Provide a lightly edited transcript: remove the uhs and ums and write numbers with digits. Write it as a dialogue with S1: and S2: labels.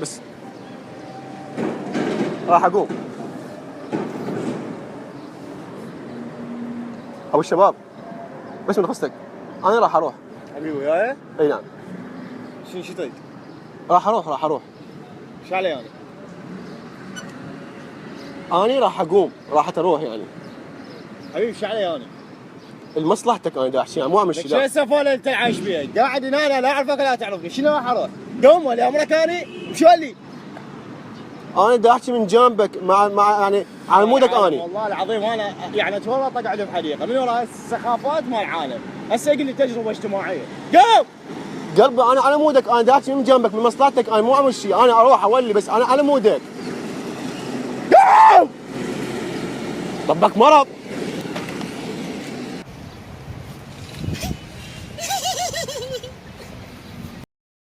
S1: بس راح اقوم. ابو الشباب بس من خصتك انا راح اروح.
S2: حبيبي وياي؟
S1: اي نعم.
S2: شو تريد؟
S1: راح اروح.
S2: ايش علي انا؟
S1: اني راح اقوم، راح اروح يعني.
S2: حبيبي ايش علي انا؟
S1: لمصلحتك انا دا احكي، مو اعمل
S2: شو
S1: شيء.
S2: السفالة اللي انت عايش بيها؟ قاعد هنا انا لا اعرفك لا تعرفني، شنو راح اروح؟ قوم ولا امرك اني؟ شو اللي؟
S1: انا دا احكي من جنبك مع يعني على مودك اني.
S2: والله العظيم انا يعني اتورط اقعد بحديقه من وراء السخافات مال العالم، هسه يقول لي تجربه اجتماعيه، قوم!
S1: قلبي انا على مودك، انا دا احكي من جنبك من مصلحتك، انا مو اعمل شيء، انا اروح اولي بس انا على مودك.
S2: قوم!
S1: طبك مرض.